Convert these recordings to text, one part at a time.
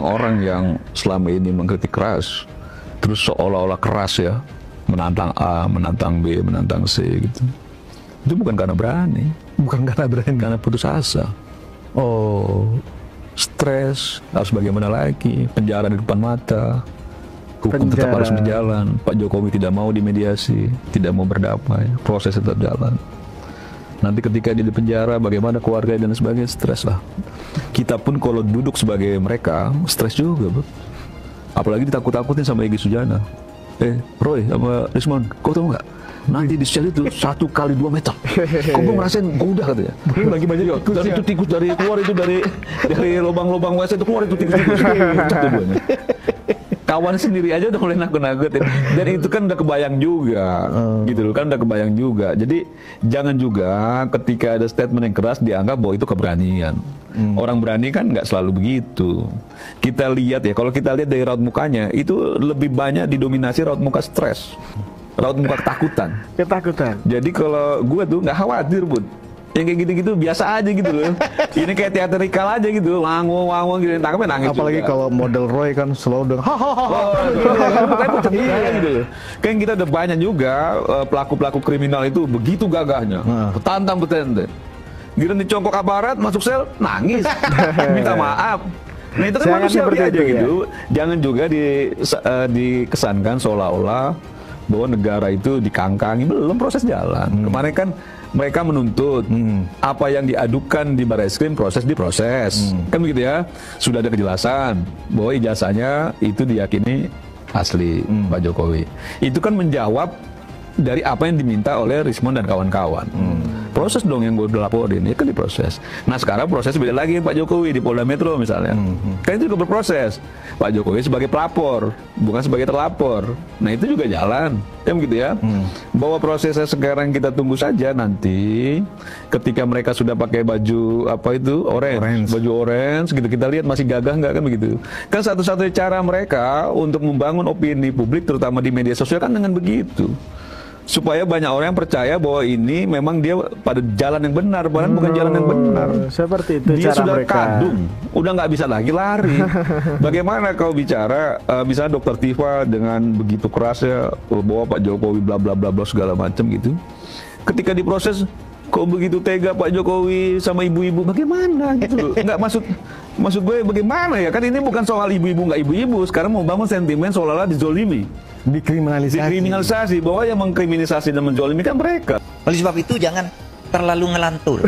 Orang yang selama ini mengkritik keras, terus seolah-olah keras ya, menantang A, menantang B, menantang C gitu. Itu bukan karena berani. Bukan karena berani. Karena putus asa. Oh, stres, harus bagaimana lagi, penjara di depan mata, hukum tetap harus berjalan. Pak Jokowi tidak mau dimediasi, tidak mau berdamai, proses tetap jalan. Nanti ketika dia di penjara, bagaimana keluarga dan sebagainya, stres lah. Kita pun kalau duduk sebagai mereka, stres juga, bro. Apalagi ditakut-takutin sama Egy Sujana. Roy sama Rismon, kau tahu nggak? Nanti di sel itu 1 kali 2 meter. Kau belum ngerasain, kau udah katanya. Lagi banyak tikus. Dari itu tikus dari keluar itu dari lubang-lubang WC itu keluar itu tikus. Kawan sendiri aja udah mulai nakut-nakutin. Dan itu kan udah kebayang juga, gitu loh kan udah kebayang juga. Jadi jangan juga ketika ada statement yang keras dianggap bahwa itu keberanian. Orang berani kan nggak selalu begitu. Kita lihat ya, kalau kita lihat dari raut mukanya itu lebih banyak didominasi raut muka stres, raut muka ketakutan. Ketakutan. Jadi kalau gue tuh nggak khawatir, Bud. Yang kayak gitu-gitu biasa aja gitu loh. Ini kayak teatrikal aja gitu, wangu gitu, tangkapnya nangis. Apalagi juga kalau model Roy kan selalu dengan gitu. Kan kita udah banyak juga pelaku-pelaku kriminal itu begitu gagahnya, petantang petente. Giliran dicongkok aparat, masuk sel, nangis, minta maaf. Nah itu kan manusia aja gitu. Jangan juga dikesankan seolah-olah bahwa negara itu dikangkangi, belum, proses jalan. Kemarin kan mereka menuntut apa yang diadukan di Barreskrim diproses, kan begitu ya. Sudah ada kejelasan bahwa ijazahnya itu diyakini asli Pak Jokowi. Itu kan menjawab dari apa yang diminta oleh Rismon dan kawan-kawan. Proses dong yang gue udah laporin, ya kan diproses. Nah sekarang proses beda lagi Pak Jokowi di Polda Metro misalnya. Kan itu juga berproses. Pak Jokowi sebagai pelapor, bukan sebagai terlapor. Nah itu juga jalan, kan begitu ya. Bahwa prosesnya sekarang kita tunggu saja nanti. Ketika mereka sudah pakai baju apa itu orange. Baju orange, gitu kita lihat masih gagah nggak kan begitu. Kan satu-satunya cara mereka untuk membangun opini publik terutama di media sosial kan dengan begitu. Supaya banyak orang yang percaya bahwa ini memang dia pada jalan yang benar, padahal bukan jalan yang benar. Seperti itu dia cara sudah mereka. kadung, udah nggak bisa lagi lari. Bagaimana kau bicara, misalnya Dokter Tifa dengan begitu kerasnya bahwa Pak Jokowi bla bla bla bla segala macam gitu. Ketika diproses, kok begitu tega Pak Jokowi sama ibu-ibu, bagaimana gitu? Nggak maksud gue bagaimana ya? Kan ini bukan soal ibu-ibu nggak ibu-ibu, sekarang mau bangun sentimen seolah-olah dizolimi. Dikriminalisasi, bahwa yang mengkriminalisasi dan menzolimi kan mereka. Oleh sebab itu jangan terlalu ngelantur.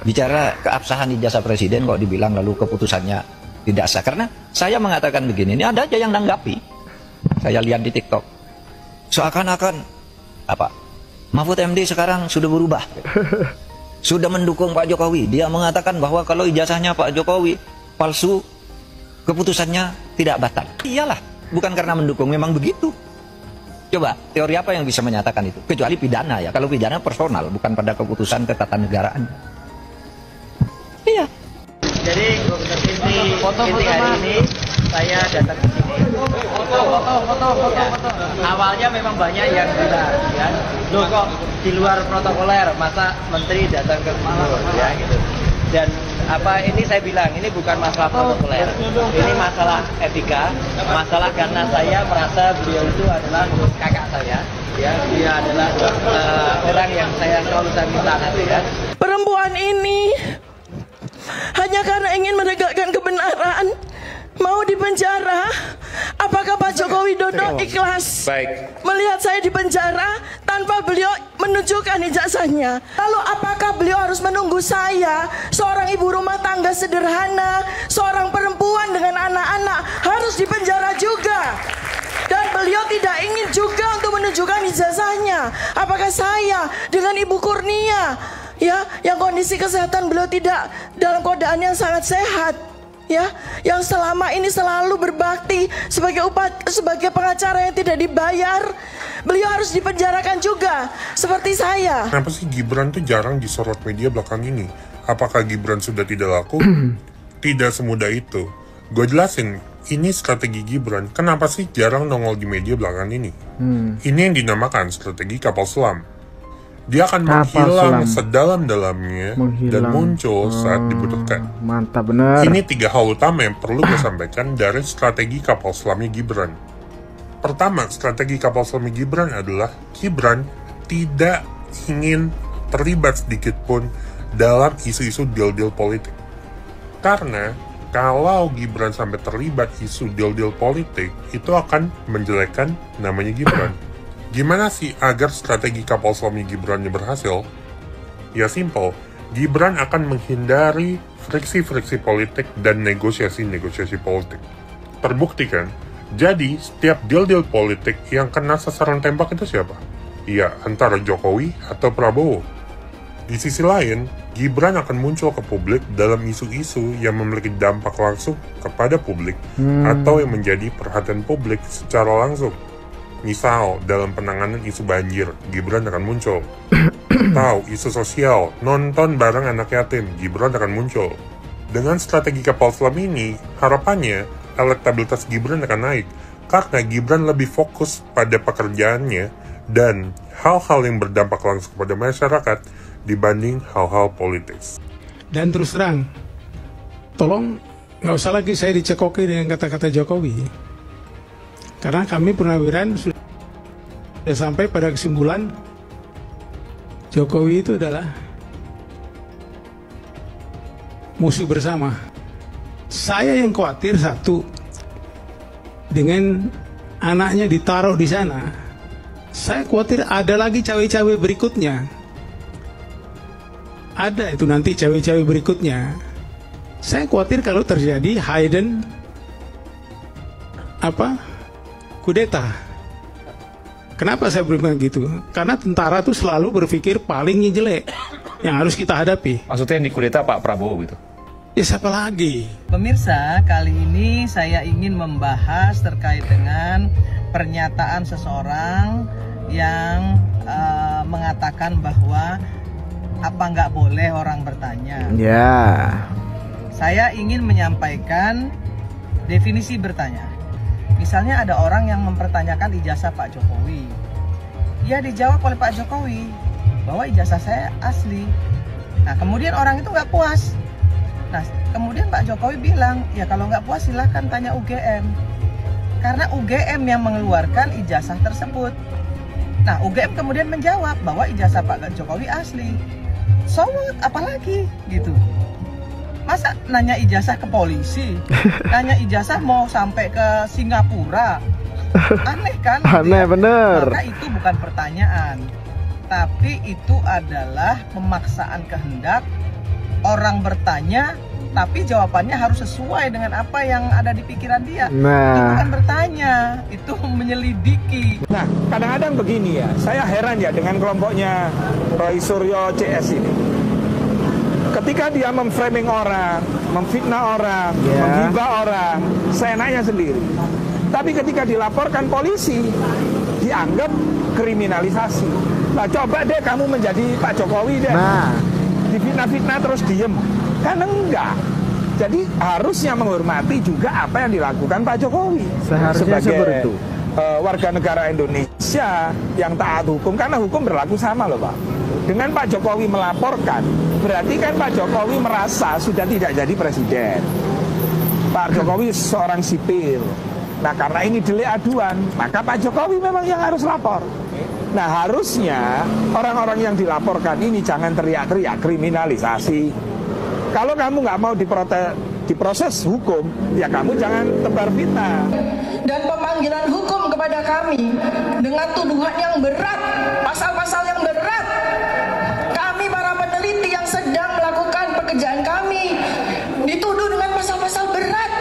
Bicara keabsahan ijazah presiden kok dibilang lalu keputusannya tidak sah. Karena saya mengatakan begini, ini ada aja yang nanggapi. Saya lihat di TikTok. Seakan-akan apa? Mahfud MD sekarang sudah berubah. Sudah mendukung Pak Jokowi. Dia mengatakan bahwa kalau ijazahnya Pak Jokowi palsu, keputusannya tidak batal. Iyalah. Bukan karena mendukung, memang begitu. Coba, teori apa yang bisa menyatakan itu? Kecuali pidana ya. Kalau pidana personal, bukan pada keputusan ketatanegaraan. Iya. Jadi, inti hari ini, saya datang ke sini. Foto. Awalnya memang banyak yang bilang, ya, loh kok di luar protokoler, masa menteri datang ke Gubernur, ya gitu. Dan apa ini saya bilang ini bukan masalah protokoler, ini masalah etika, masalah karena saya merasa beliau itu adalah kakak saya, ya dia adalah orang yang selalu saya minta nanti ya. Perempuan ini hanya karena ingin menegakkan kebenaran mau dipenjara. Apakah Pak Joko Widodo ikhlas melihat saya di penjara tanpa beliau menunjukkan ijazahnya? Lalu apakah beliau harus menunggu saya, seorang ibu rumah tangga sederhana, seorang perempuan dengan anak-anak, harus dipenjara juga? Dan beliau tidak ingin juga untuk menunjukkan ijazahnya. Apakah saya dengan Ibu Kurnia, ya, yang kondisi kesehatan beliau tidak dalam keadaan yang sangat sehat, ya, yang selama ini selalu berbakti sebagai pengacara yang tidak dibayar, beliau harus dipenjarakan juga seperti saya. Kenapa sih Gibran tuh jarang disorot media belakang ini? Apakah Gibran sudah tidak laku? Tidak semudah itu. Gue jelasin, ini strategi Gibran. Kenapa sih jarang nongol di media belakang ini? Ini yang dinamakan strategi kapal selam. Dia akan Kapal menghilang selam. sedalam-dalamnya dan muncul saat dibutuhkan. Mantap bener. Ini 3 hal utama yang perlu gue sampaikan dari strategi kapal selamnya Gibran. Pertama, strategi kapal selamnya Gibran adalah Gibran tidak ingin terlibat sedikit pun dalam isu-isu deal-deal politik. Karena kalau Gibran sampai terlibat isu deal-deal politik, itu akan menjelekkan namanya Gibran. Gimana sih agar strategi kapal selamnya Gibrannya berhasil? Ya simple, Gibran akan menghindari friksi-friksi politik dan negosiasi-negosiasi politik. Terbukti kan? Jadi, setiap deal-deal politik yang kena sasaran tembak itu siapa? Ya, antara Jokowi atau Prabowo. Di sisi lain, Gibran akan muncul ke publik dalam isu-isu yang memiliki dampak langsung kepada publik atau yang menjadi perhatian publik secara langsung. Misal, dalam penanganan isu banjir, Gibran akan muncul. Atau isu sosial, nonton bareng anak yatim, Gibran akan muncul. Dengan strategi kapal selam ini, harapannya elektabilitas Gibran akan naik karena Gibran lebih fokus pada pekerjaannya dan hal-hal yang berdampak langsung kepada masyarakat dibanding hal-hal politis. Dan terus terang, tolong nggak usah lagi saya dicekoki dengan kata-kata Jokowi, karena kami pernawiran sudah sampai pada kesimpulan Jokowi itu adalah musuh bersama. Saya yang khawatir satu, dengan anaknya ditaruh di sana, saya khawatir ada lagi cawe-cawe berikutnya. Ada itu nanti cawe-cawe berikutnya. Saya khawatir kalau terjadi hidden kudeta. Kenapa saya berpikir gitu? Karena tentara tuh selalu berpikir paling jelek yang harus kita hadapi. Maksudnya yang dikudeta Pak Prabowo gitu? Ya siapa lagi? Pemirsa, kali ini saya ingin membahas terkait dengan pernyataan seseorang yang mengatakan bahwa apa nggak boleh orang bertanya. Ya. Saya ingin menyampaikan definisi bertanya. Misalnya ada orang yang mempertanyakan ijazah Pak Jokowi. Ya dijawab oleh Pak Jokowi bahwa ijazah saya asli. Nah kemudian orang itu nggak puas. Nah kemudian Pak Jokowi bilang, ya kalau nggak puas silahkan tanya UGM. Karena UGM yang mengeluarkan ijazah tersebut. Nah UGM kemudian menjawab bahwa ijazah Pak Jokowi asli. So what? Apalagi gitu. Masa nanya ijazah ke polisi, nanya ijazah mau sampai ke Singapura, aneh kan? Aneh bener. Maka itu bukan pertanyaan, tapi itu adalah pemaksaan kehendak orang bertanya, tapi jawabannya harus sesuai dengan apa yang ada di pikiran dia. Itu bukan bertanya, itu menyelidiki. Nah, kadang-kadang begini ya, saya heran ya dengan kelompoknya Roy Suryo CS ini. Ketika dia memframing orang, memfitnah orang, menghibah orang, seenaknya sendiri. Tapi ketika dilaporkan polisi, dianggap kriminalisasi. Nah, coba deh kamu menjadi Pak Jokowi deh. Nah, difitnah-fitnah terus diem. Kan enggak. Jadi harusnya menghormati juga apa yang dilakukan Pak Jokowi. Seharusnya seperti itu. Warga negara Indonesia yang taat hukum, karena hukum berlaku sama loh Pak. Dengan Pak Jokowi melaporkan, berarti kan Pak Jokowi merasa sudah tidak jadi presiden. Pak Jokowi seorang sipil. Nah karena ini delik aduan, maka Pak Jokowi memang yang harus lapor. Nah harusnya orang-orang yang dilaporkan ini jangan teriak-teriak kriminalisasi. Kalau kamu nggak mau diproses hukum, ya kamu jangan tebar fitnah. Dan pemanggilan hukum kepada kami dengan tuduhan yang berat, pasal-pasal yang berat. Kami para peneliti yang sedang melakukan pekerjaan kami dituduh dengan pasal-pasal berat,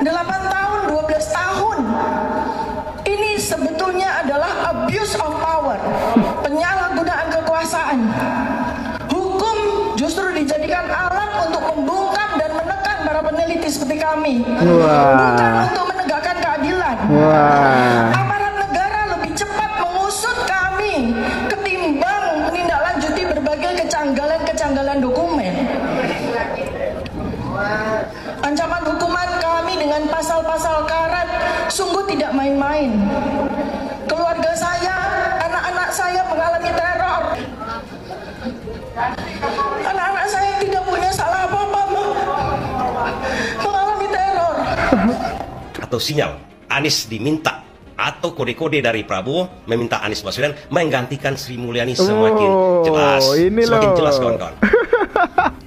8 tahun, 12 tahun. Ini sebetulnya adalah abuse of power, penyalahgunaan kekuasaan. Hukum justru dijadikan alat untuk membungkam dan menekan para peneliti seperti kami. Bukan untuk menegakkan keadilan. Aparat negara lebih cepat mengusut kami ketimbang menindaklanjuti berbagai kecanggalan dokumen. Ancaman hukuman kami dengan pasal-pasal karet sungguh tidak main-main. Keluarga saya, anak-anak saya mengalami teror. Anak-anak saya tidak punya salah apa-apa mengalami teror. Atau sinyal Anies diminta atau kode-kode dari Prabowo meminta Anies Baswedan menggantikan Sri Mulyani semakin jelas, semakin jelas kawan-kawan.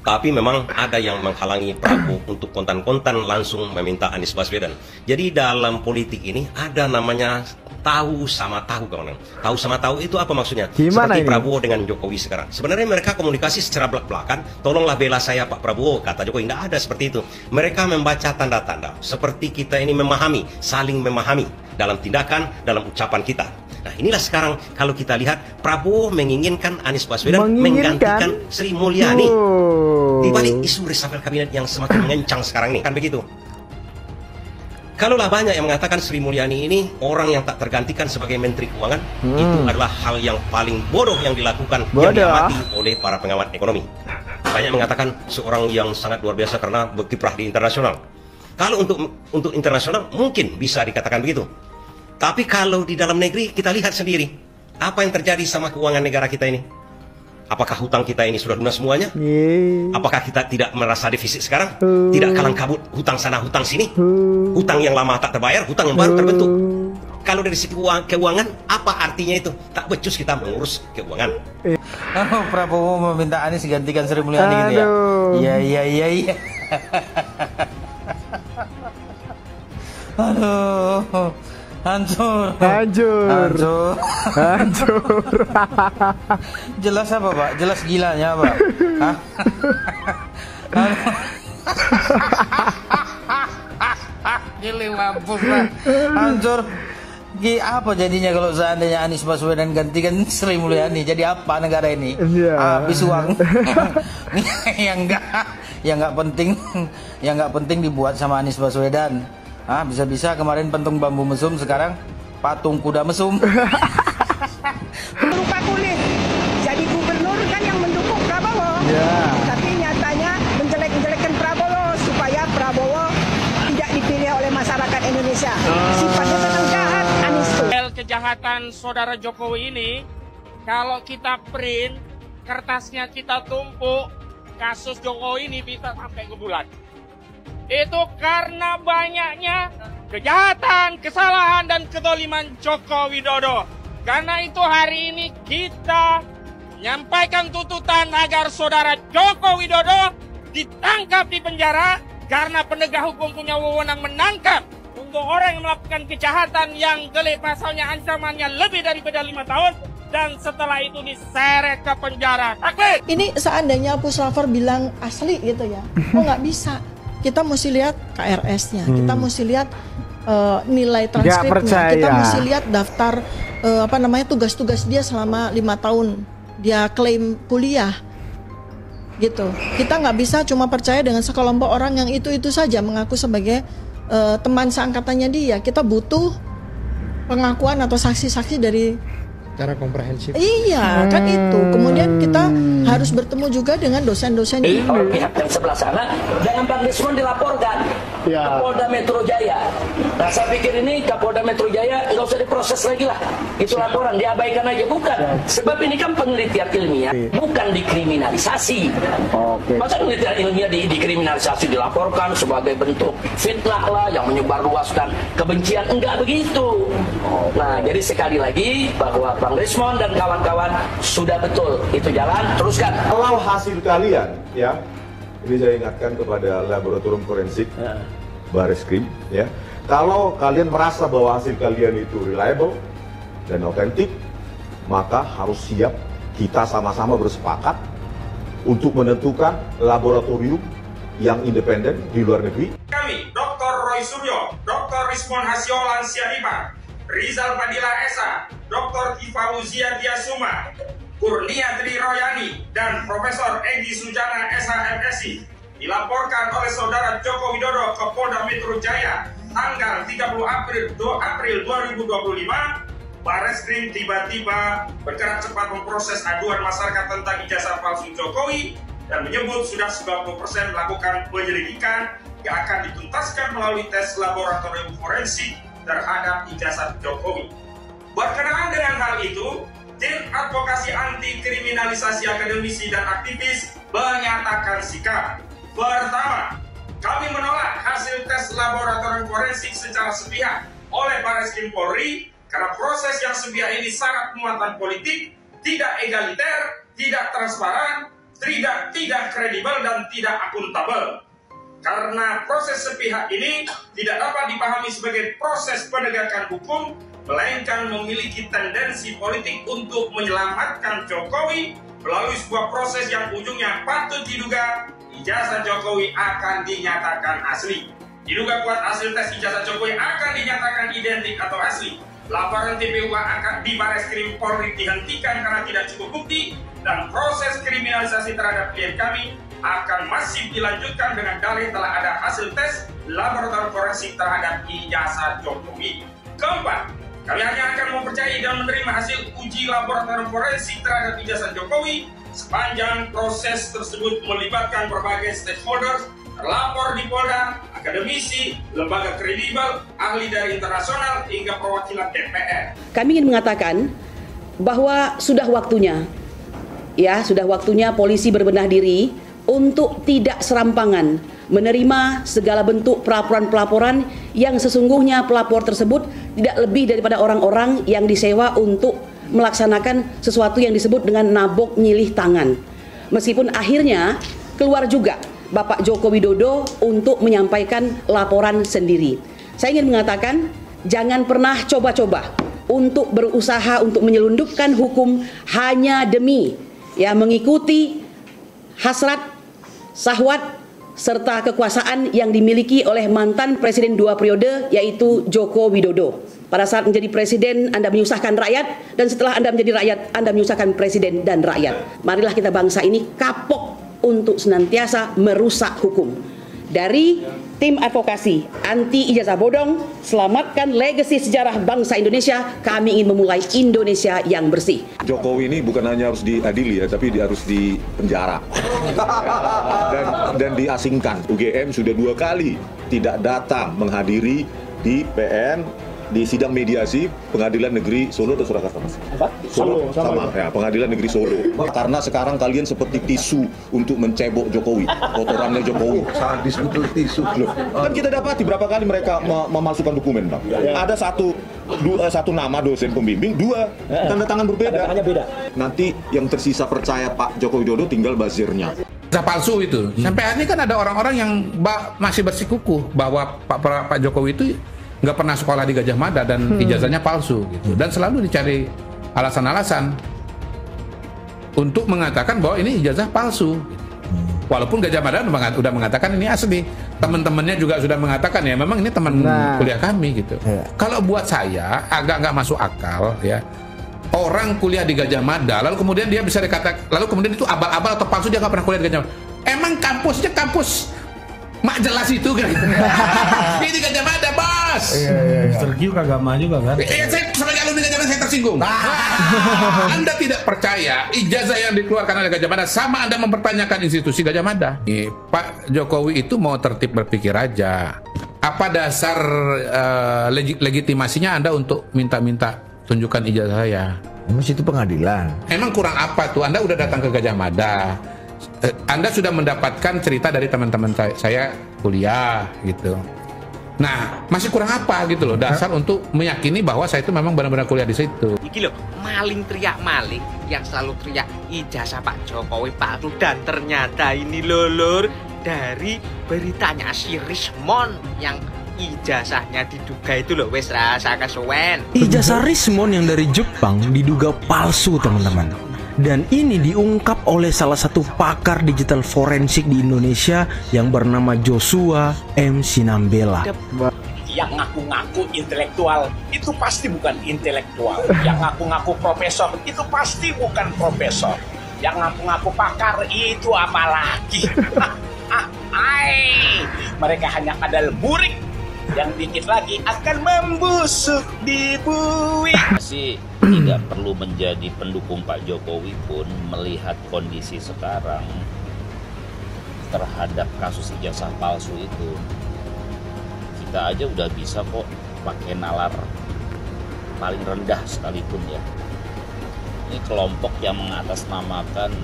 Tapi memang ada yang menghalangi Prabowo untuk kontan-kontan langsung meminta Anies Baswedan. Jadi dalam politik ini ada namanya tahu sama tahu, kawan. Tahu sama tahu itu apa maksudnya? Gimana Seperti ini? Prabowo dengan Jokowi sekarang. Sebenarnya mereka komunikasi secara belak-belakan. Tolonglah bela saya Pak Prabowo, kata Jokowi. Tidak ada seperti itu. Mereka membaca tanda-tanda. Seperti kita ini memahami, saling memahami dalam tindakan, dalam ucapan kita. Nah inilah sekarang kalau kita lihat Prabowo menginginkan Anies Baswedan menggantikan Sri Mulyani. Di balik isu reshuffle kabinet yang semakin mengencang sekarang ini, kan begitu? Kalaulah banyak yang mengatakan Sri Mulyani ini orang yang tak tergantikan sebagai Menteri Keuangan, itu adalah hal yang paling bodoh yang dilakukan, yang diamati oleh para pengamat ekonomi. Banyak mengatakan seorang yang sangat luar biasa karena berkiprah di internasional. Kalau untuk internasional mungkin bisa dikatakan begitu. Tapi kalau di dalam negeri kita lihat sendiri apa yang terjadi sama keuangan negara kita ini. Apakah hutang kita ini sudah lunas semuanya? Apakah kita tidak merasa defisit sekarang? Tidak kalang kabut hutang sana hutang sini? Hutang yang lama tak terbayar, hutang yang baru terbentuk. Kalau dari sisi keuangan, apa artinya itu? Tak becus kita mengurus keuangan. Prabowo meminta Anies gantikan Sri Mulyani gitu ya? Iya. Aduh. Hancur. Jelas apa Pak? Jelas gilanya Pak? Hah? Gila mampus Pak. Hancur. Apa jadinya kalau seandainya Anies Baswedan gantikan Sri Mulyani? Jadi apa negara ini? Habis uang. yang nggak penting dibuat sama Anies Baswedan. Bisa-bisa kemarin patung bambu mesum, sekarang patung kuda mesum. Lupa kulit. Jadi gubernur kan yang mendukung Prabowo. Tapi nyatanya menjelek-jelekkan Prabowo supaya Prabowo tidak dipilih oleh masyarakat Indonesia. Sifatnya memang jahat, Anies itu. Kejahatan saudara Jokowi ini, kalau kita print, kertasnya kita tumpuk, kasus Jokowi ini bisa sampai ke bulan. Itu karena banyaknya kejahatan, kesalahan, dan kezaliman Joko Widodo. Karena itu hari ini kita menyampaikan tuntutan agar saudara Joko Widodo ditangkap di penjara karena penegak hukum punya wewenang menangkap untuk orang yang melakukan kejahatan yang delik pasalnya ancamannya lebih daripada 5 tahun dan setelah itu diseret ke penjara. Takbir! Ini seandainya Puslapor bilang asli gitu ya, nggak bisa. Kita mesti lihat KRS-nya, kita mesti lihat nilai transkripnya, kita mesti lihat daftar tugas-tugas dia selama 5 tahun dia klaim kuliah, gitu. Kita nggak bisa cuma percaya dengan sekelompok orang yang itu saja mengaku sebagai teman seangkatannya dia. Kita butuh pengakuan atau saksi-saksi dari secara komprehensif. Iya, kan itu. Kemudian kita harus bertemu juga dengan dosen-dosen ini. Pihak yang sebelah sana, jangan Bang Desmond dilaporkan ke Polda Metro Jaya. Nah, saya pikir ini Kapolda Metro Jaya nggak usah diproses lagi lah. Itu laporan, diabaikan aja. Bukan. Sebab ini kan penelitian ilmiah, bukan dikriminalisasi. Masa penelitian ilmiah dikriminalisasi, dilaporkan sebagai bentuk fitnah lah, yang menyebarluaskan kebencian. Enggak begitu. Nah, jadi sekali lagi bahwa Bang Desmond dan kawan-kawan sudah betul itu jalan, teruskan. Kalau hasil kalian, ya, ini saya ingatkan kepada laboratorium forensik Bareskrim, ya, kalau kalian merasa bahwa hasil kalian itu reliable dan otentik, maka harus siap kita sama-sama bersepakat untuk menentukan laboratorium yang independen di luar negeri. Kami, Dr. Roy Suryo, Dr. Rismon Hasio Lansianima, Rizal Padilla Esa, Dr. Kifauziah Diasuma, Kurnia Tri Royani, dan Profesor Egy Sujana SHMSI dilaporkan oleh saudara Joko Widodo ke Polda Metro Jaya tanggal 30 April 2025. Bareskrim tiba-tiba bergerak cepat memproses aduan masyarakat tentang ijazah palsu Jokowi dan menyebut sudah 90% melakukan penyelidikan yang akan dituntaskan melalui tes laboratorium forensik terhadap ijazah Jokowi. Berkenaan dengan hal itu, tim advokasi anti kriminalisasi akademisi dan aktivis menyatakan sikap. Pertama, kami menolak hasil tes laboratorium forensik secara sepihak oleh Barreskrim Polri karena proses yang sepihak ini sangat muatan politik, tidak egaliter, tidak transparan, tidak kredibel dan tidak akuntabel. Karena proses sepihak ini tidak dapat dipahami sebagai proses penegakan hukum, melainkan memiliki tendensi politik untuk menyelamatkan Jokowi melalui sebuah proses yang ujungnya patut diduga ijazah Jokowi akan dinyatakan asli. Diduga kuat hasil tes ijazah Jokowi akan dinyatakan identik atau asli. Laporan TPU akan di Barreskrim Polri dihentikan karena tidak cukup bukti, dan proses kriminalisasi terhadap klien kami akan masih dilanjutkan dengan dalih telah ada hasil tes laboratorium forensik terhadap ijazah Jokowi. Keempat, kami hanya akan mempercayai dan menerima hasil uji laboratorium forensik terhadap ijazah Jokowi sepanjang proses tersebut melibatkan berbagai stakeholders, terlapor di Polda, akademisi, lembaga kredibel, ahli dari internasional, hingga perwakilan DPR. Kami ingin mengatakan bahwa sudah waktunya polisi berbenah diri untuk tidak serampangan menerima segala bentuk pelaporan-pelaporan yang sesungguhnya pelapor tersebut tidak lebih daripada orang-orang yang disewa untuk melaksanakan sesuatu yang disebut dengan nabok nyilih tangan. Meskipun akhirnya keluar juga Bapak Joko Widodo untuk menyampaikan laporan sendiri. Saya ingin mengatakan, jangan pernah coba-coba untuk berusaha untuk menyelundupkan hukum hanya demi mengikuti hasrat, syahwat, serta kekuasaan yang dimiliki oleh mantan presiden 2 periode, yaitu Joko Widodo. Pada saat menjadi presiden, Anda menyusahkan rakyat, dan setelah Anda menjadi rakyat, Anda menyusahkan presiden dan rakyat. Marilah kita bangsa ini kapok untuk senantiasa merusak hukum. Dari tim advokasi anti ijazah bodong, selamatkan legasi sejarah bangsa Indonesia, kami ingin memulai Indonesia yang bersih. Jokowi ini bukan hanya harus diadili tapi harus dipenjara dan diasingkan. UGM sudah 2 kali tidak datang menghadiri di PN, di sidang mediasi Pengadilan Negeri Solo atau Surakarta, Mas? Solo. Ya, Pengadilan Negeri Solo. Karena sekarang kalian seperti tisu untuk mencebok Jokowi, kotorannya Jokowi. Sangat disebut tisu. Loh, kan kita dapati berapa kali mereka memalsukan dokumen, Bang. Ada satu nama dosen pembimbing, 2 tanda tangan berbeda. Nanti yang tersisa percaya Pak Joko Widodo tinggal bazirnya. Palsu itu. Sampai hari ini kan ada orang-orang yang masih bersikukuh bahwa Pak Jokowi itu nggak pernah sekolah di Gajah Mada dan ijazahnya palsu gitu, dan selalu dicari alasan-alasan untuk mengatakan bahwa ini ijazah palsu, walaupun Gajah Mada udah mengatakan ini asli. Teman-temannya juga sudah mengatakan ya memang ini teman kuliah kami gitu. Kalau buat saya agak nggak masuk akal ya, orang kuliah di Gajah Mada lalu kemudian dia bisa dikatakan, lalu kemudian itu abal-abal atau palsu, dia nggak pernah kuliah di Gajah Mada. Emang kampusnya kampus mak jelas itu kan? Ini Gajah Mada, bos. Tergiu kagak mah juga kan? Saya sebagai alumni Gajah Mada saya tersinggung. Anda tidak percaya ijazah yang dikeluarkan oleh Gajah Mada, sama Anda mempertanyakan institusi Gajah Mada. Pak Jokowi itu mau tertib berpikir aja. Apa dasar legitimasinya Anda untuk minta-minta tunjukkan ijazah saya? Emang itu pengadilan. Emang kurang apa tuh? Anda udah datang ke Gajah Mada. Anda sudah mendapatkan cerita dari teman-teman saya kuliah gitu. Nah, masih kurang apa gitu loh dasar untuk meyakini bahwa saya itu memang benar-benar kuliah di situ. Iki loh, maling teriak maling yang selalu teriak ijazah Pak Jokowi palsu, dan ternyata ini lulur dari beritanya si Rismon yang ijazahnya diduga itu loh wes rasa kesuwen. Ijazah Rismon yang dari Jepang diduga palsu, teman-teman. Dan ini diungkap oleh salah satu pakar digital forensik di Indonesia yang bernama Joshua M. Sinambela. Yang ngaku-ngaku intelektual itu pasti bukan intelektual. Yang ngaku-ngaku profesor itu pasti bukan profesor. Yang ngaku-ngaku pakar itu apalagi? Mereka hanya kadal burik yang dikit lagi akan membusuk di buih. Masih tidak perlu menjadi pendukung Pak Jokowi pun melihat kondisi sekarang terhadap kasus ijazah palsu itu, kita aja udah bisa kok pakai nalar paling rendah sekalipun ya. Ini kelompok yang mengatasnamakan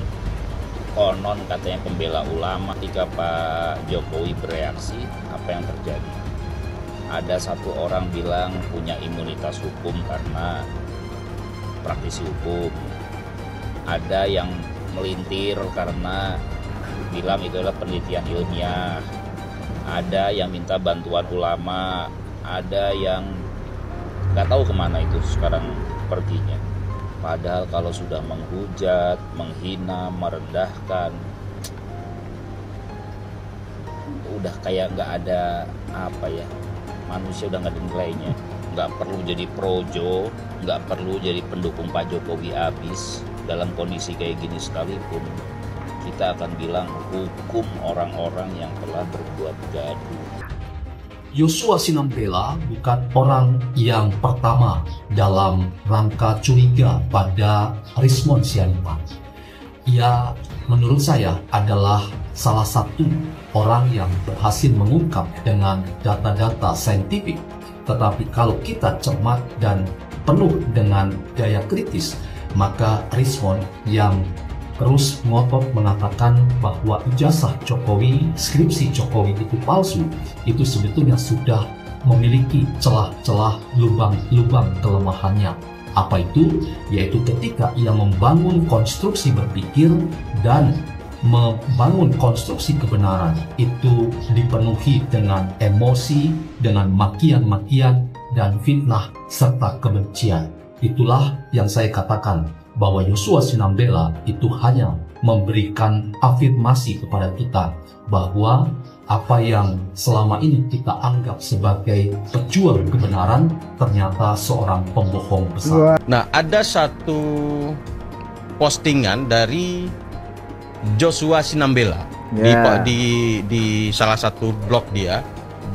konon katanya pembela ulama. Ketika Pak Jokowi bereaksi, apa yang terjadi? Ada satu orang bilang punya imunitas hukum karena praktisi hukum. Ada yang melintir karena bilang itu adalah penelitian ilmiah. Ada yang minta bantuan ulama. Ada yang nggak tahu kemana itu sekarang perginya. Padahal kalau sudah menghujat, menghina, merendahkan, udah kayak nggak ada apa ya, manusia udah nggak ada nilainya. Nggak perlu jadi projo, nggak perlu jadi pendukung Pak Jokowi abis. Dalam kondisi kayak gini sekalipun, kita akan bilang hukum orang-orang yang telah berbuat gaduh. Yosua Sinambela bukan orang yang pertama dalam rangka curiga pada Rismon Sianiban. Ia menurut saya adalah salah satu orang yang berhasil mengungkap dengan data-data saintifik. Tetapi kalau kita cermat dan penuh dengan daya kritis, maka Rismon yang terus ngotot mengatakan bahwa ijazah Jokowi, skripsi Jokowi itu palsu, itu sebetulnya sudah memiliki celah-celah lubang-lubang kelemahannya. Apa itu? Yaitu ketika ia membangun konstruksi berpikir dan membangun konstruksi kebenaran, itu dipenuhi dengan emosi, dengan makian-makian dan fitnah serta kebencian. Itulah yang saya katakan bahwa Yosua Sinambela itu hanya memberikan afirmasi kepada kita bahwa apa yang selama ini kita anggap sebagai pejuang kebenaran ternyata seorang pembohong besar. Nah, ada satu postingan dari Joshua Sinambela di salah satu blog dia,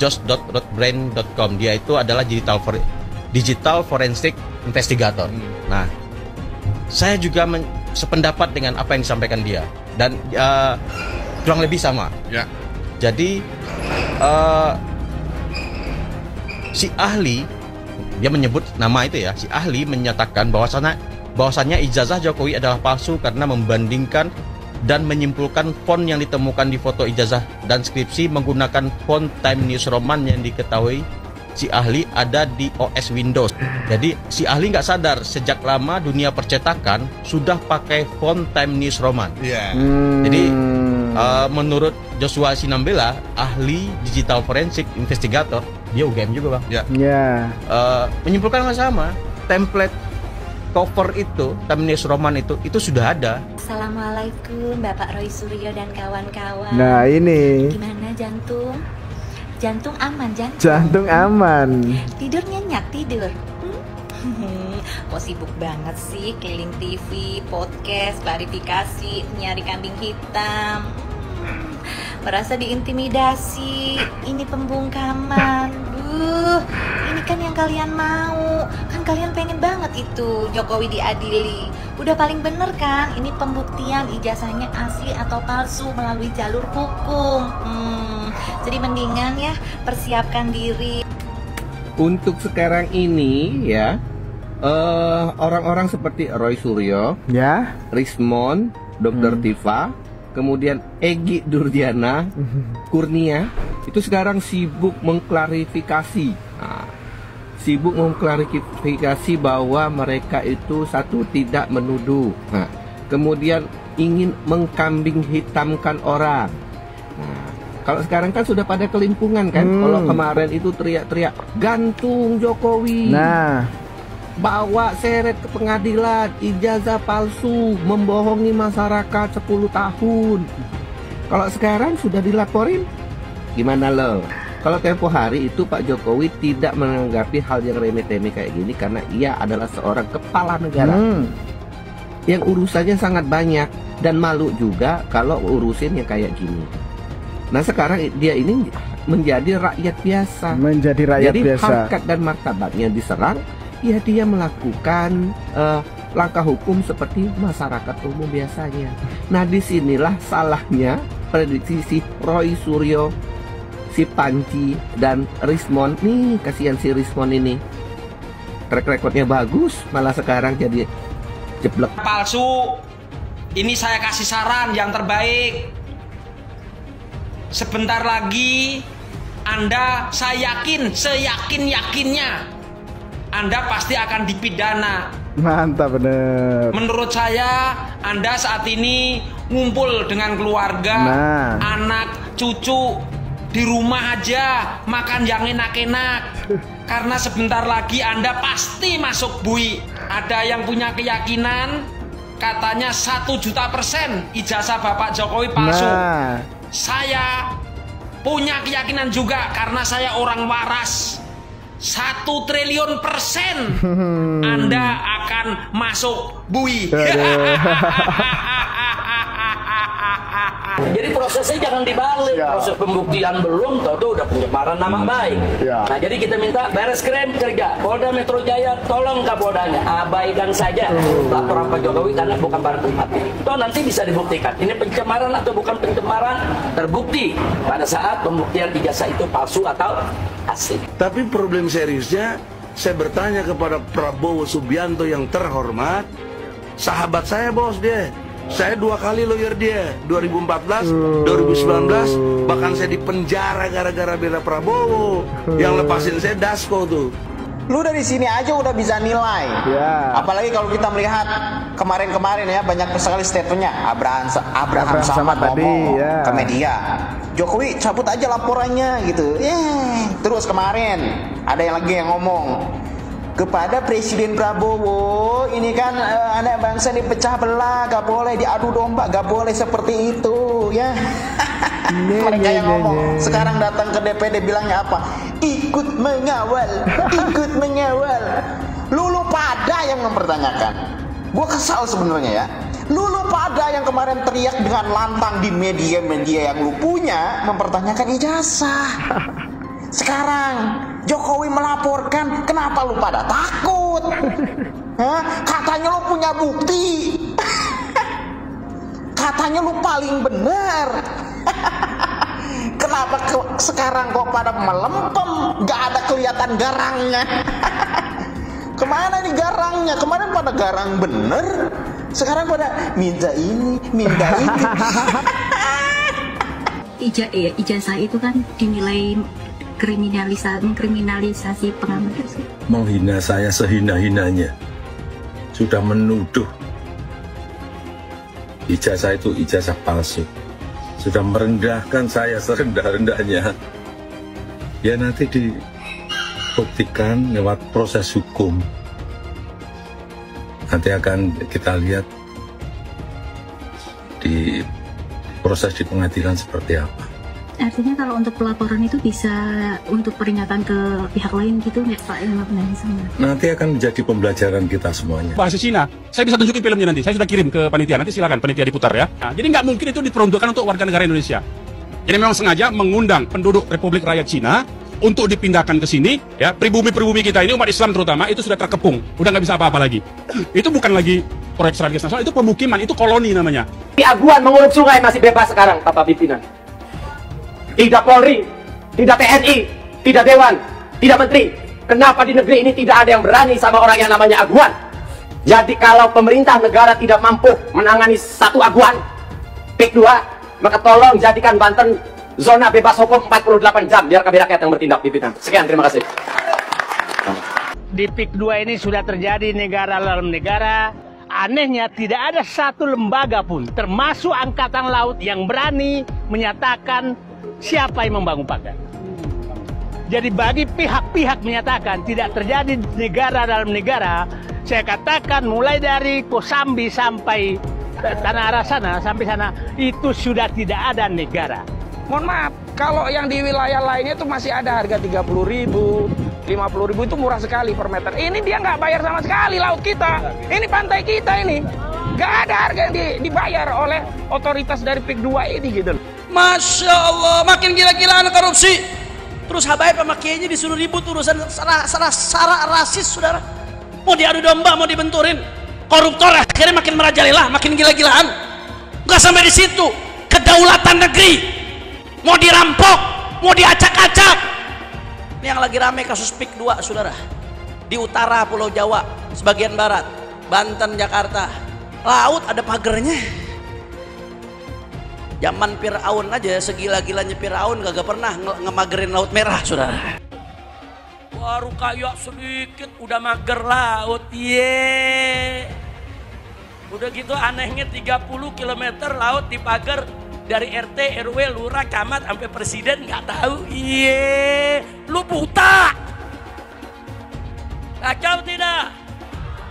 josh.rootbrain.com. Dia itu adalah digital forensic investigator. Nah, saya juga sependapat dengan apa yang disampaikan dia dan kurang lebih sama. Ya. Jadi si ahli, dia menyebut nama itu ya, si ahli menyatakan bahwasannya ijazah Jokowi adalah palsu karena membandingkan dan menyimpulkan font yang ditemukan di foto ijazah dan skripsi menggunakan font Times New Roman yang diketahui si ahli ada di OS Windows. Jadi si ahli nggak sadar sejak lama dunia percetakan sudah pakai font Times New Roman. Jadi menurut Joshua Sinambela, ahli digital forensic investigator, dia UGM juga bang. Menyimpulkan hal sama, template cover itu Times New Roman itu sudah ada. Assalamualaikum Bapak Roy Suryo dan kawan-kawan. Nah ini. Gimana jantung? Jantung aman, Jantung aman. Tidur nyenyak, tidur. Kok sibuk banget sih keliling TV, podcast, klarifikasi, nyari kambing hitam. Merasa diintimidasi, ini pembungkaman. Ini kan yang kalian mau. Kan kalian pengen banget itu Jokowi diadili. Udah paling bener kan? Ini pembuktian ijazahnya asli atau palsu melalui jalur hukum. Jadi mendingan ya persiapkan diri. Untuk sekarang ini ya, orang-orang seperti Roy Suryo, Rismon, Dr. Tifa, kemudian Egy Durdiana, Kurnia, itu sekarang sibuk mengklarifikasi. Sibuk mengklarifikasi bahwa mereka itu satu tidak menuduh. Kemudian ingin mengkambing hitamkan orang. Kalau sekarang kan sudah pada kelimpungan kan. Kalau kemarin itu teriak-teriak gantung Jokowi. Bawa seret ke pengadilan, ijazah palsu, membohongi masyarakat 10 tahun. Kalau sekarang sudah dilaporin, gimana lo? Kalau tempo hari itu Pak Jokowi tidak menanggapi hal yang remeh-temeh kayak gini karena ia adalah seorang kepala negara yang urusannya sangat banyak dan malu juga kalau urusin yang kayak gini. Nah sekarang dia ini menjadi rakyat biasa. Menjadi rakyat Jadi biasa. harkat dan martabatnya diserang. Ya dia melakukan langkah hukum seperti masyarakat umum biasanya. Nah disinilah salahnya prediksi si Roy Suryo, si Panci dan Rismon. Nih kasihan si Rismon ini, track recordnya bagus, malah sekarang jadi Jeblek. Palsu. Ini saya kasih saran yang terbaik. Sebentar lagi Anda, saya yakin, seyakin-yakinnya Anda pasti akan dipidana. Mantap bener. Menurut saya Anda saat ini ngumpul dengan keluarga, anak, cucu di rumah aja, makan yang enak-enak. Karena sebentar lagi Anda pasti masuk bui. Ada yang punya keyakinan katanya 1.000.000% ijazah Bapak Jokowi palsu. Saya punya keyakinan juga karena saya orang waras. 1.000.000.000% Anda akan masuk bui. Jadi prosesnya jangan dibalik, proses pembuktian belum, tentu udah pencemaran nama baik. Nah jadi kita minta Bareskrim kerja, Polda Metro Jaya tolong Kapoldanya abaikan saja laporan Pak Jokowi karena bukan barang tempatnya. Toh nanti bisa dibuktikan ini pencemaran atau bukan pencemaran, terbukti pada saat pembuktian ijazah itu palsu atau asli. Tapi problem seriusnya, saya bertanya kepada Prabowo Subianto yang terhormat, sahabat saya bos dia. Saya 2 kali lawyer dia, 2014, 2019, bahkan saya dipenjara gara-gara bela Prabowo. Yang lepasin saya Dasko tuh. Lu dari sini aja udah bisa nilai. Apalagi kalau kita melihat kemarin-kemarin ya, banyak sekali statementnya. Abraham Samad ngomong ke media, Jokowi cabut aja laporannya gitu. Terus kemarin ada yang lagi yang ngomong kepada Presiden Prabowo, ini kan anak bangsa dipecah belah, gak boleh diadu domba, gak boleh seperti itu ya. Mereka yang ngomong, sekarang datang ke DPD bilangnya apa? Ikut mengawal, ikut mengawal. Lulu pada yang mempertanyakan. Gue kesal sebenarnya ya. Lulu pada yang kemarin teriak dengan lantang di media-media yang lu punya mempertanyakan ijazah. Sekarang Jokowi melaporkan, kenapa lu pada takut? Katanya lu punya bukti. Katanya lu paling benar. Kenapa sekarang kok pada melempem? Gak ada kelihatan garangnya. Kemana nih garangnya? Kemarin pada garang bener, sekarang pada minta ini, minta itu. Ijazah itu kan dinilai mengkriminalisasi pengamat tersebut. Menghina saya sehina-hinanya, sudah menuduh ijazah itu ijazah palsu, sudah merendahkan saya serendah-rendahnya. Ya nanti dibuktikan lewat proses hukum. Nanti akan kita lihat di proses di pengadilan seperti apa. Artinya kalau untuk pelaporan itu bisa untuk peringatan ke pihak lain gitu nggak Pak? Nanti akan menjadi pembelajaran kita semuanya. Bahasa Cina, saya bisa tunjukin filmnya nanti. Saya sudah kirim ke panitia, nanti silakan panitia diputar ya. Nah, jadi nggak mungkin itu diperuntukkan untuk warga negara Indonesia. Jadi memang sengaja mengundang penduduk Republik Rakyat Cina untuk dipindahkan ke sini. Ya, pribumi-pribumi kita ini umat Islam terutama itu sudah terkepung, udah nggak bisa apa-apa lagi. Itu bukan lagi proyek strategis nasional, itu pemukiman, itu koloni namanya. Di Aguan menguruk sungai masih bebas sekarang, Bapak Pimpinan. Tidak Polri, tidak TNI, tidak Dewan, tidak Menteri. Kenapa di negeri ini tidak ada yang berani sama orang yang namanya aguan? Jadi kalau pemerintah negara tidak mampu menangani satu aguan, PIK 2, maka tolong jadikan Banten zona bebas hukum 48 jam, biar kami rakyat yang bertindak, pimpinan. Sekian, terima kasih. Di PIK 2 ini sudah terjadi negara dalam negara. Anehnya tidak ada satu lembaga pun, termasuk Angkatan Laut, yang berani menyatakan siapa yang membangun pagar. Jadi bagi pihak-pihak menyatakan tidak terjadi negara dalam negara, saya katakan mulai dari Kosambi sampai Tanah Arah sana, sampai sana, itu sudah tidak ada negara. Mohon maaf, kalau yang di wilayah lainnya itu masih ada harga 30.000, 50.000, itu murah sekali per meter. Ini dia nggak bayar sama sekali laut kita. Ini pantai kita ini. Nggak ada harga yang dibayar oleh otoritas dari PIK 2 ini gitu. Masya Allah, makin gila-gilaan korupsi. Terus Habaib sama Kiainya disuruh ribut urusan sara rasis, saudara. Mau diadu domba, mau dibenturin. Koruptor akhirnya makin merajalela, makin gila-gilaan. Nggak sampai di situ, kedaulatan negeri mau dirampok, mau diacak-acak. Ini yang lagi rame kasus PIK 2, saudara. Di utara Pulau Jawa, sebagian barat. Banten, Jakarta. Laut ada pagernya. Zaman Firaun aja, segila-gilanya Firaun gak pernah ngemagerin Laut Merah, saudara. Baru kayak sedikit udah mager laut, Udah gitu anehnya 30 km laut dipager dari RT, RW, lurah, camat sampai presiden nggak tahu. Lu buta. Kacau tidak?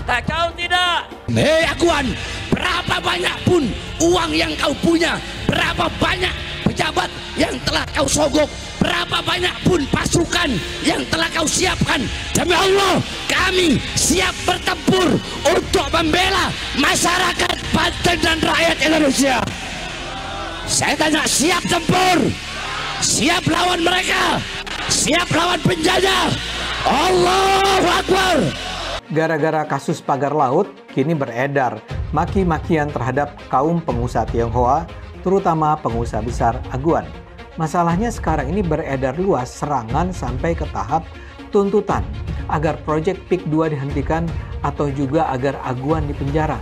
Kacau tidak? Hei Aguan, berapa banyak pun uang yang kau punya, berapa banyak pejabat yang telah kau sogok, berapa banyak pun pasukan yang telah kau siapkan, demi Allah kami siap bertempur untuk membela masyarakat Banten dan rakyat Indonesia. Saya tanya, siap tempur, siap lawan mereka, siap lawan penjajah. Allahu Akbar. Gara-gara kasus pagar laut, kini beredar maki-makian terhadap kaum pengusaha Tionghoa, terutama pengusaha besar Aguan. Masalahnya sekarang ini beredar luas serangan sampai ke tahap tuntutan agar proyek PIK 2 dihentikan atau juga agar Aguan dipenjara.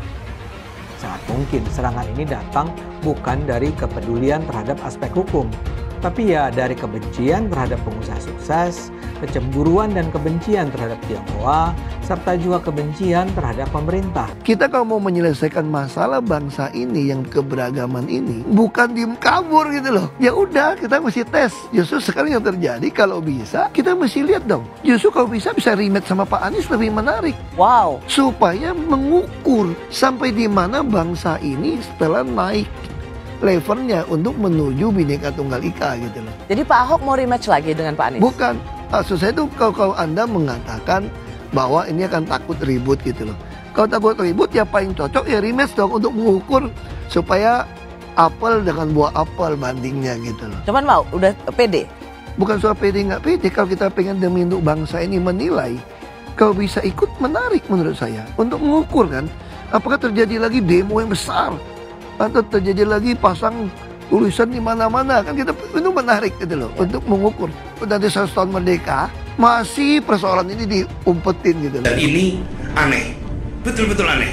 Sangat mungkin serangan ini datang bukan dari kepedulian terhadap aspek hukum, tapi ya dari kebencian terhadap pengusaha sukses, kecemburuan dan kebencian terhadap Tionghoa, serta juga kebencian terhadap pemerintah. Kita kalau mau menyelesaikan masalah bangsa ini yang keberagaman ini, bukan diem kabur gitu loh. Ya udah, kita mesti tes. Justru sekarang yang terjadi, kalau bisa kita mesti lihat dong. Justru kalau bisa rematch sama Pak Anies lebih menarik. Wow. Supaya mengukur sampai di mana bangsa ini setelah naik levelnya untuk menuju Bhinneka Tunggal Ika gitu loh. Jadi Pak Ahok mau rematch lagi dengan Pak Anies? Bukan. Maksud saya itu kalau Anda mengatakan bahwa ini akan takut ribut gitu loh. Kalau takut ribut ya paling cocok ya rematch dong untuk mengukur supaya apel dengan buah apel bandingnya gitu loh. Cuman mau udah pede? Bukan soal pede nggak pede, kalau kita pengen demi untuk bangsa ini menilai, kalau bisa ikut menarik menurut saya untuk mengukur kan, apakah terjadi lagi demo yang besar atau terjadi lagi pasang tulisan di mana-mana, kan kita itu menarik gitu loh untuk mengukur. Nanti 100 tahun merdeka masih persoalan ini diumpetin gitu loh. Dan ini aneh, betul-betul aneh.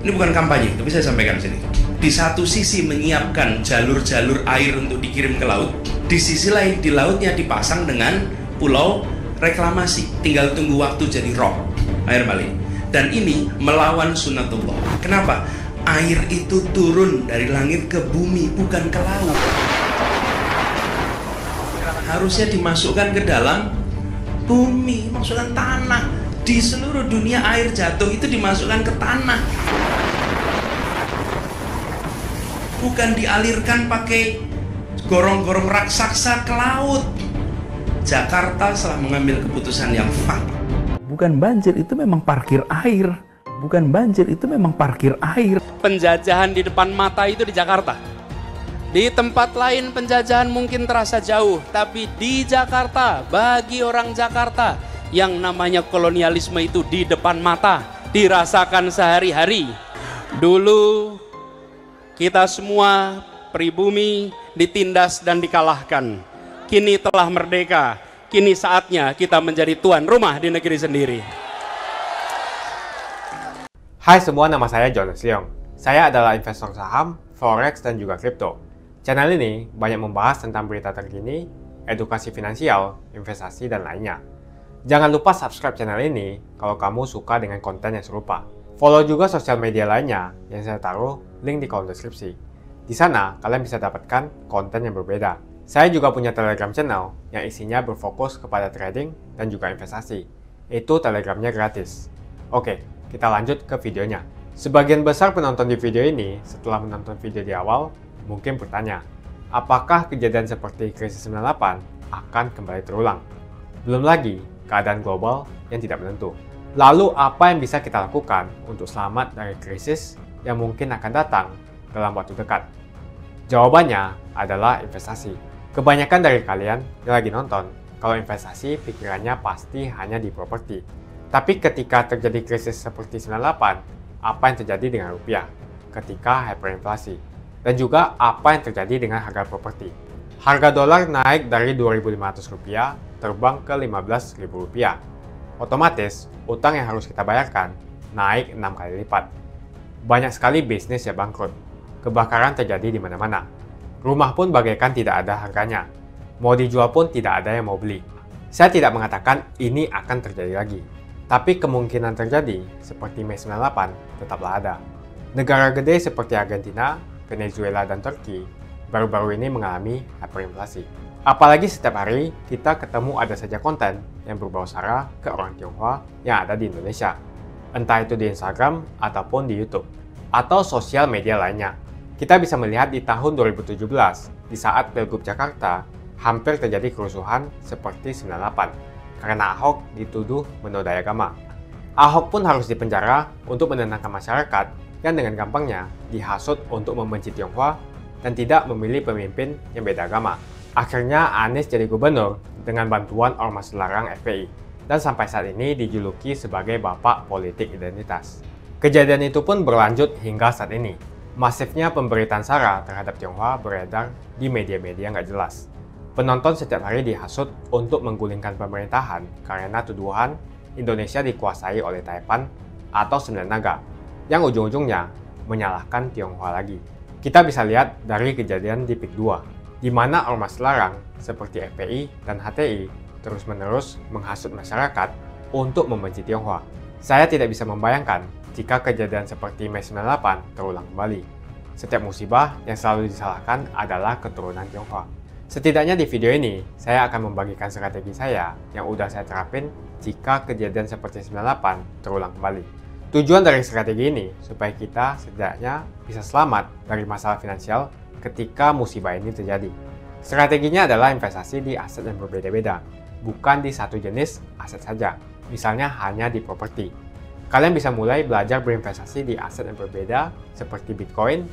Ini bukan kampanye, tapi saya sampaikan sini. Di satu sisi menyiapkan jalur-jalur air untuk dikirim ke laut, di sisi lain di lautnya dipasang dengan pulau reklamasi, tinggal tunggu waktu jadi rob air balik. Dan ini melawan sunatullah. Kenapa? Air itu turun dari langit ke bumi, bukan ke laut. Harusnya dimasukkan ke dalam bumi, masukkan tanah. Di seluruh dunia air jatuh itu dimasukkan ke tanah. Bukan dialirkan pakai gorong-gorong raksasa ke laut. Jakarta telah mengambil keputusan yang fatal. Bukan banjir, itu memang parkir air. Bukan banjir, itu memang parkir air. Penjajahan di depan mata itu di Jakarta. Di tempat lain penjajahan mungkin terasa jauh, tapi di Jakarta, bagi orang Jakarta, yang namanya kolonialisme itu di depan mata, dirasakan sehari-hari. Dulu kita semua pribumi ditindas dan dikalahkan. Kini telah merdeka, kini saatnya kita menjadi tuan rumah di negeri sendiri. Hai semua, nama saya Jonas Leong. Saya adalah investor saham, forex, dan juga kripto. Channel ini banyak membahas tentang berita terkini, edukasi finansial, investasi, dan lainnya. Jangan lupa subscribe channel ini kalau kamu suka dengan konten yang serupa. Follow juga sosial media lainnya yang saya taruh link di kolom deskripsi. Di sana kalian bisa dapatkan konten yang berbeda. Saya juga punya Telegram channel yang isinya berfokus kepada trading dan juga investasi. Itu Telegramnya gratis. Oke, kita lanjut ke videonya. Sebagian besar penonton di video ini setelah menonton video di awal mungkin bertanya, apakah kejadian seperti krisis 98 akan kembali terulang? Belum lagi keadaan global yang tidak menentu. Lalu apa yang bisa kita lakukan untuk selamat dari krisis yang mungkin akan datang dalam waktu dekat? Jawabannya adalah investasi. Kebanyakan dari kalian yang lagi nonton, kalau investasi pikirannya pasti hanya di properti. Tapi ketika terjadi krisis seperti 98, apa yang terjadi dengan rupiah ketika hyperinflasi? Dan juga apa yang terjadi dengan harga properti? Harga dolar naik dari Rp2.500 terbang ke Rp15.000. Otomatis, utang yang harus kita bayarkan naik 6 kali lipat. Banyak sekali bisnis yang bangkrut. Kebakaran terjadi di mana-mana. Rumah pun bagaikan tidak ada harganya. Mau dijual pun tidak ada yang mau beli. Saya tidak mengatakan ini akan terjadi lagi. Tapi kemungkinan terjadi seperti Mei 98 tetaplah ada. Negara gede seperti Argentina, Venezuela, dan Turki baru-baru ini mengalami hyperinflasi. Apalagi setiap hari kita ketemu ada saja konten yang berbau sara ke orang Tionghoa yang ada di Indonesia. Entah itu di Instagram ataupun di YouTube atau sosial media lainnya. Kita bisa melihat di tahun 2017 di saat Pilgub Jakarta hampir terjadi kerusuhan seperti 98 karena Ahok dituduh menodai agama. Ahok pun harus dipenjara untuk menenangkan masyarakat yang dengan gampangnya dihasut untuk membenci Tionghoa dan tidak memilih pemimpin yang beda agama. Akhirnya Anies jadi gubernur dengan bantuan ormas larang FPI dan sampai saat ini dijuluki sebagai bapak politik identitas. Kejadian itu pun berlanjut hingga saat ini. Masifnya pemberitaan sara terhadap Tionghoa beredar di media-media nggak jelas. Penonton setiap hari dihasut untuk menggulingkan pemerintahan karena tuduhan Indonesia dikuasai oleh Taipan atau Sembilan Naga, yang ujung-ujungnya menyalahkan Tionghoa lagi. Kita bisa lihat dari kejadian di PIK 2, di mana ormas larang seperti FPI dan HTI terus-menerus menghasut masyarakat untuk membenci Tionghoa. Saya tidak bisa membayangkan jika kejadian seperti Mei 98 terulang kembali. Setiap musibah yang selalu disalahkan adalah keturunan Tionghoa. Setidaknya di video ini, saya akan membagikan strategi saya yang udah saya terapin jika kejadian seperti 98 terulang kembali. Tujuan dari strategi ini supaya kita setidaknya bisa selamat dari masalah finansial ketika musibah ini terjadi. Strateginya adalah investasi di aset yang berbeda-beda, bukan di satu jenis aset saja, misalnya hanya di properti. Kalian bisa mulai belajar berinvestasi di aset yang berbeda seperti Bitcoin,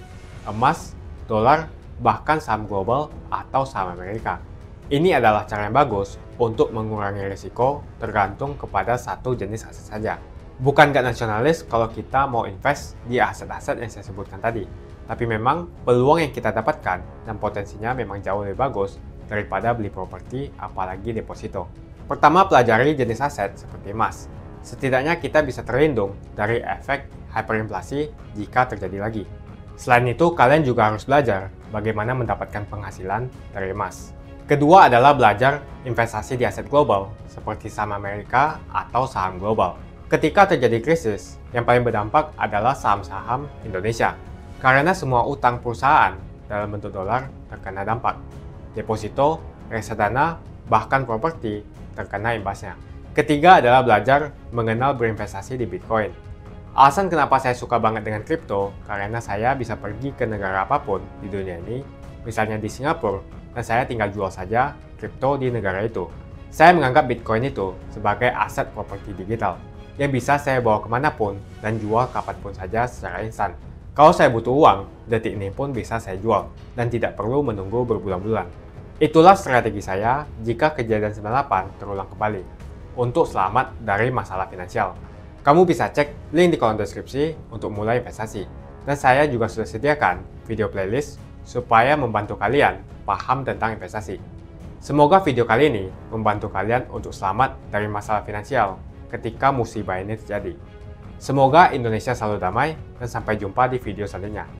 emas, dolar, bahkan saham global atau saham Amerika. Ini adalah cara yang bagus untuk mengurangi risiko tergantung kepada satu jenis aset saja. Bukan gak nasionalis kalau kita mau invest di aset-aset yang saya sebutkan tadi, tapi memang peluang yang kita dapatkan dan potensinya memang jauh lebih bagus daripada beli properti apalagi deposito. Pertama, pelajari jenis aset seperti emas. Setidaknya kita bisa terlindung dari efek hyperinflasi jika terjadi lagi. Selain itu, kalian juga harus belajar bagaimana mendapatkan penghasilan dari emas. Kedua adalah belajar investasi di aset global, seperti saham Amerika atau saham global. Ketika terjadi krisis, yang paling berdampak adalah saham-saham Indonesia, karena semua utang perusahaan dalam bentuk dolar terkena dampak. Deposito, reksadana, bahkan properti terkena imbasnya. Ketiga adalah belajar mengenal berinvestasi di Bitcoin. Alasan kenapa saya suka banget dengan kripto, karena saya bisa pergi ke negara apapun di dunia ini, misalnya di Singapura, dan saya tinggal jual saja kripto di negara itu. Saya menganggap Bitcoin itu sebagai aset properti digital, yang bisa saya bawa kemanapun dan jual kapanpun saja secara instan. Kalau saya butuh uang, detik ini pun bisa saya jual, dan tidak perlu menunggu berbulan-bulan. Itulah strategi saya jika kejadian 98 terulang kembali, untuk selamat dari masalah finansial. Kamu bisa cek link di kolom deskripsi untuk mulai investasi. Dan saya juga sudah sediakan video playlist supaya membantu kalian paham tentang investasi. Semoga video kali ini membantu kalian untuk selamat dari masalah finansial ketika musibah ini terjadi. Semoga Indonesia selalu damai dan sampai jumpa di video selanjutnya.